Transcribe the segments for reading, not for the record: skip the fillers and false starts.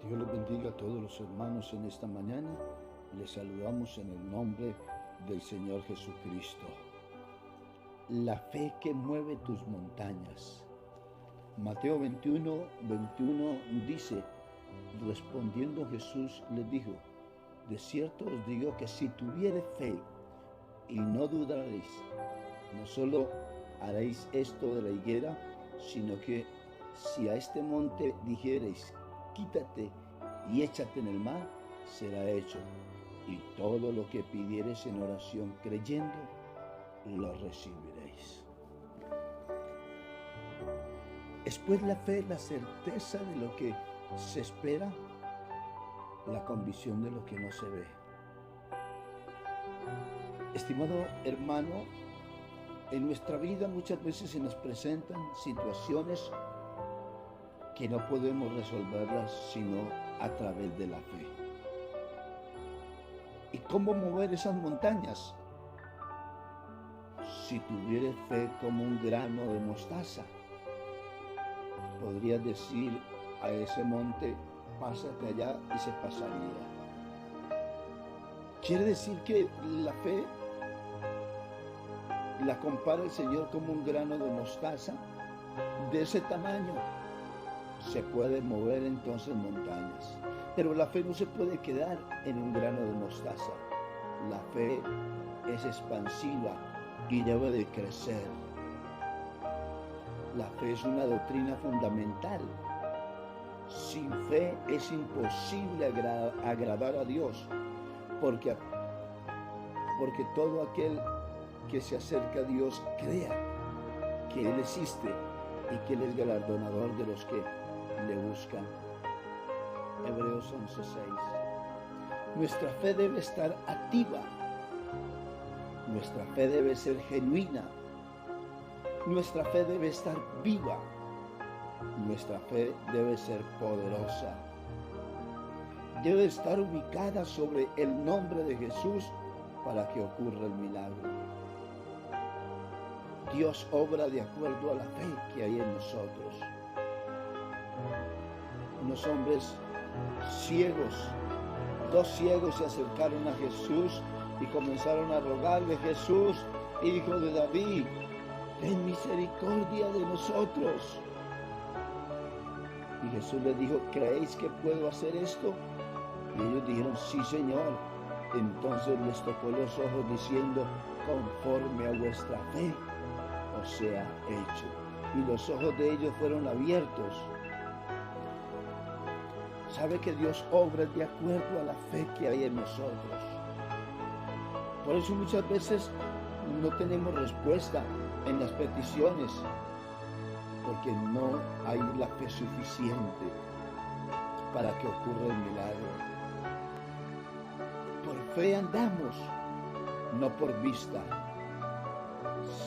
Dios les bendiga a todos los hermanos en esta mañana. Les saludamos en el nombre del Señor Jesucristo. La fe que mueve tus montañas. Mateo 21 dice, respondiendo Jesús les dijo, de cierto os digo que si tuviere fe y no dudaréis, no solo haréis esto de la higuera, sino que si a este monte dijereis, quítate y échate en el mar, será hecho. Y todo lo que pidiereis en oración creyendo, lo recibiréis. ¿Es pues la fe la certeza de lo que se espera? La convicción de lo que no se ve. Estimado hermano, en nuestra vida muchas veces se nos presentan situaciones que no podemos resolverlas sino a través de la fe. ¿Y cómo mover esas montañas? Si tuvieras fe como un grano de mostaza, podrías decir a ese monte, pásate allá, y se pasaría. Quiere decir que la fe la compara el Señor como un grano de mostaza. De ese tamaño se puede mover entonces montañas. Pero la fe no se puede quedar en un grano de mostaza. La fe es expansiva y debe de crecer. La fe es una doctrina fundamental. Sin fe es imposible agradar a Dios, porque todo aquel que se acerca a Dios crea que Él existe y que Él es galardonador de los que le buscan. Hebreos 11:6. Nuestra fe debe estar activa. Nuestra fe debe ser genuina. Nuestra fe debe estar viva. Nuestra fe debe ser poderosa. Debe estar ubicada sobre el nombre de Jesús para que ocurra el milagro. Dios obra de acuerdo a la fe que hay en nosotros. Unos hombres ciegos, dos ciegos se acercaron a Jesús y comenzaron a rogarle, Jesús, Hijo de David, ten misericordia de nosotros. Y Jesús les dijo, ¿creéis que puedo hacer esto? Y ellos dijeron, sí, Señor. Entonces les tocó los ojos diciendo, conforme a vuestra fe os sea hecho. Y los ojos de ellos fueron abiertos. Sabe que Dios obra de acuerdo a la fe que hay en nosotros. Por eso muchas veces no tenemos respuesta en las peticiones, porque no hay la fe suficiente para que ocurra el milagro. Por fe andamos, no por vista.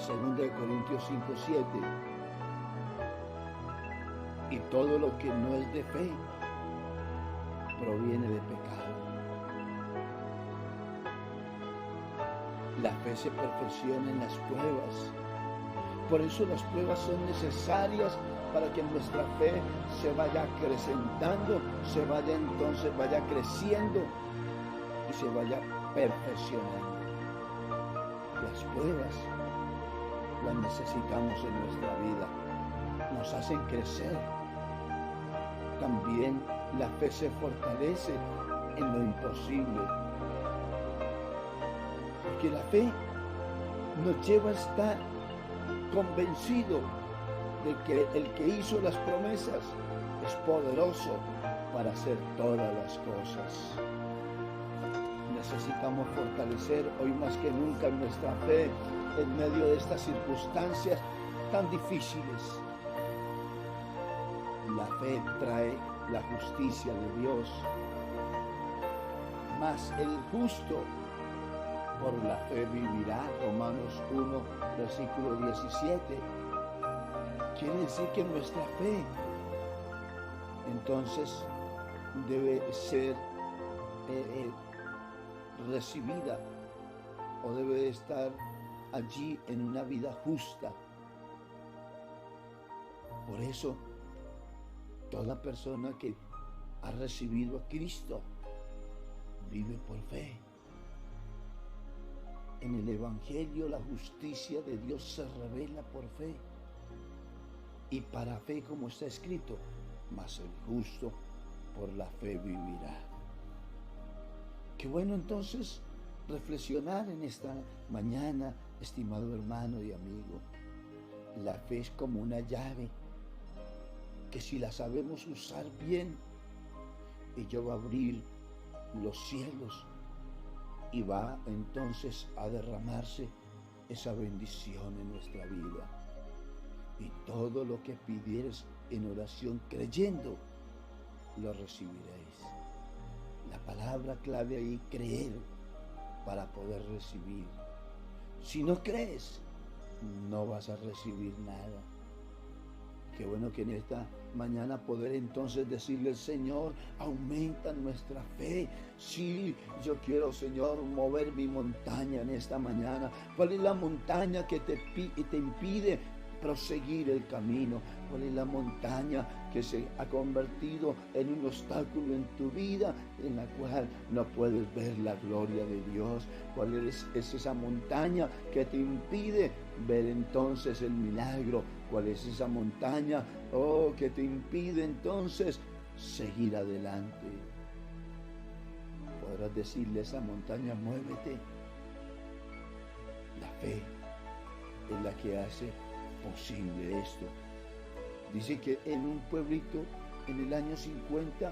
2 Corintios 5:7. Y todo lo que no es de fe proviene de pecado. La fe se perfecciona en las pruebas. Por eso las pruebas son necesarias para que nuestra fe se vaya acrecentando, vaya creciendo y se vaya perfeccionando. Las pruebas las necesitamos en nuestra vida, nos hacen crecer. También la fe se fortalece en lo imposible, porque la fe nos lleva a estar convencido de que el que hizo las promesas es poderoso para hacer todas las cosas. Necesitamos fortalecer hoy más que nunca nuestra fe en medio de estas circunstancias tan difíciles. La fe trae la justicia de Dios, mas el justo por la fe vivirá. Romanos 1, versículo 17. Quiere decir que nuestra fe entonces debe ser recibida o debe estar allí en una vida justa. Por eso, toda persona que has recibido a Cristo, vive por fe. En el Evangelio la justicia de Dios se revela por fe. Y para fe, como está escrito, mas el justo por la fe vivirá. Qué bueno entonces reflexionar en esta mañana, estimado hermano y amigo. La fe es como una llave que si la sabemos usar bien, ella va a abrir los cielos y va entonces a derramarse esa bendición en nuestra vida. Y todo lo que pidieres en oración creyendo, lo recibiréis. La palabra clave ahí, creer, para poder recibir. Si no crees, no vas a recibir nada. Qué bueno que en esta mañana poder entonces decirle al Señor, aumenta nuestra fe. Sí, yo quiero, Señor, mover mi montaña en esta mañana. ¿Cuál es la montaña que te impide proseguir el camino? ¿Cuál es la montaña que se ha convertido en un obstáculo en tu vida, en la cual no puedes ver la gloria de Dios? ¿Cuál es esa montaña que te impide ver entonces el milagro? ¿Cuál es esa montaña, que te impide entonces seguir adelante? Podrás decirle a esa montaña, muévete. La fe es la que hace posible esto. Dice que en un pueblito, en el año 50,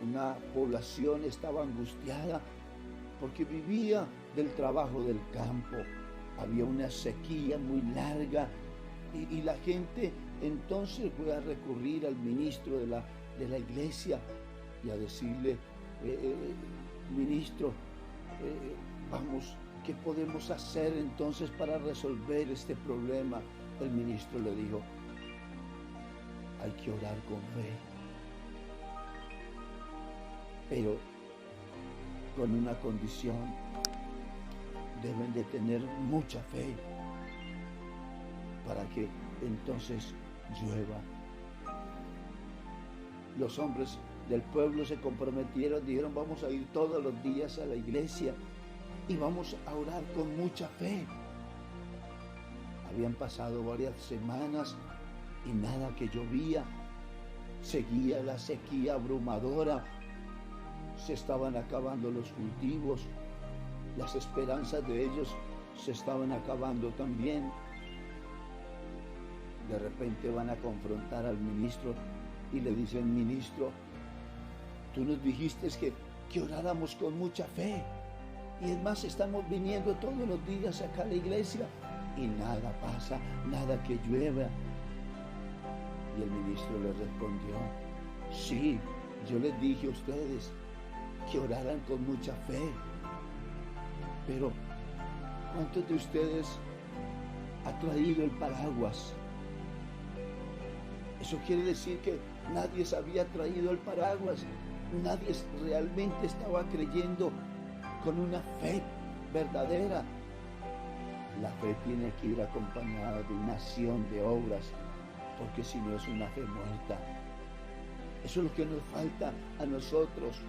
una población estaba angustiada porque vivía del trabajo del campo. Había una sequía muy larga y la gente entonces fue a recurrir al ministro de la iglesia y a decirle, ministro, vamos, ¿qué podemos hacer entonces para resolver este problema? El ministro le dijo, hay que orar con fe, pero con una condición: deben de tener mucha fe para que entonces llueva. Los hombres del pueblo se comprometieron, dijeron, vamos a ir todos los días a la iglesia y vamos a orar con mucha fe. Habían pasado varias semanas y nada que llovía. Seguía la sequía abrumadora. Se estaban acabando los cultivos. Las esperanzas de ellos se estaban acabando también. De repente van a confrontar al ministro y le dicen, ministro, tú nos dijiste que oráramos con mucha fe. Y es más, estamos viniendo todos los días acá a la iglesia y nada pasa, nada que llueva. Y el ministro le respondió, sí, yo les dije a ustedes que oraran con mucha fe, pero ¿cuántos de ustedes ha traído el paraguas? Eso quiere decir que nadie se había traído el paraguas, nadie realmente estaba creyendo con una fe verdadera. La fe tiene que ir acompañada de una acción de obras, porque si no es una fe muerta. Eso es lo que nos falta a nosotros.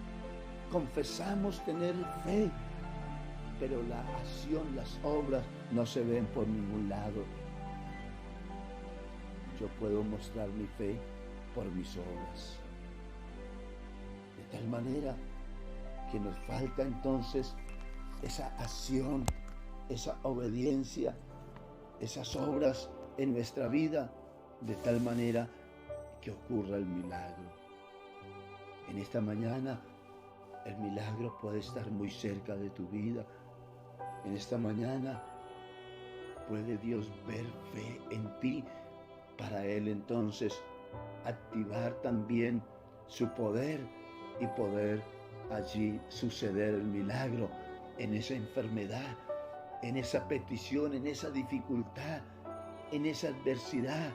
Confesamos tener fe, pero la acción, las obras no se ven por ningún lado. Yo puedo mostrar mi fe por mis obras. De tal manera que nos falta entonces esa acción, esa obediencia, esas obras en nuestra vida, de tal manera que ocurra el milagro. En esta mañana el milagro puede estar muy cerca de tu vida. En esta mañana puede Dios ver fe en ti, para Él entonces activar también su poder y poder allí suceder el milagro en esa enfermedad, en esa petición, en esa dificultad, en esa adversidad,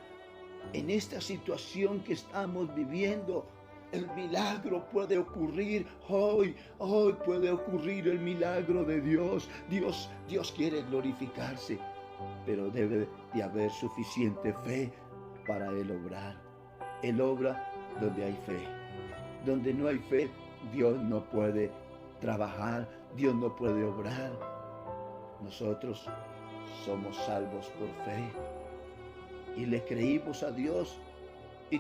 en esta situación que estamos viviendo. El milagro puede ocurrir hoy puede ocurrir el milagro de Dios. Dios quiere glorificarse, pero debe de haber suficiente fe para Él obrar. Él obra donde hay fe. Donde no hay fe, Dios no puede trabajar, Dios no puede obrar. Nosotros somos salvos por fe y le creímos a Dios y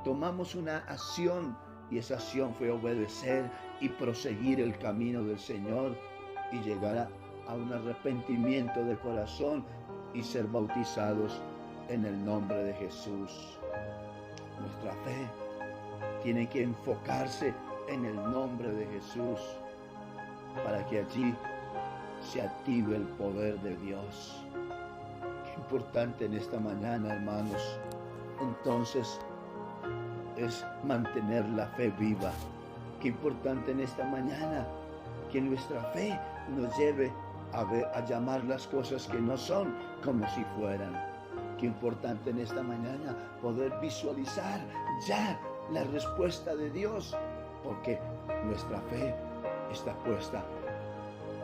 tomamos una acción, y esa acción fue obedecer y proseguir el camino del Señor y llegar a un arrepentimiento de corazón y ser bautizados en el nombre de Jesús. Nuestra fe tiene que enfocarse en el nombre de Jesús para que allí se active el poder de Dios. Qué importante en esta mañana, hermanos, entonces, es mantener la fe viva. Qué importante en esta mañana que nuestra fe nos lleve a llamar las cosas que no son como si fueran. Qué importante en esta mañana poder visualizar ya la respuesta de Dios, porque nuestra fe está puesta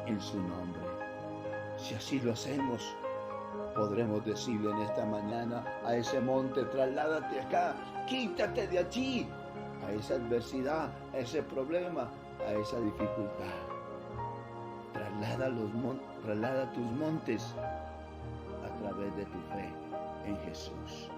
en su nombre. Si así lo hacemos, podremos decirle en esta mañana a ese monte: trasládate acá, quítate de allí, a esa adversidad, a ese problema, a esa dificultad. Traslada tus montes a través de tu fe en Jesús.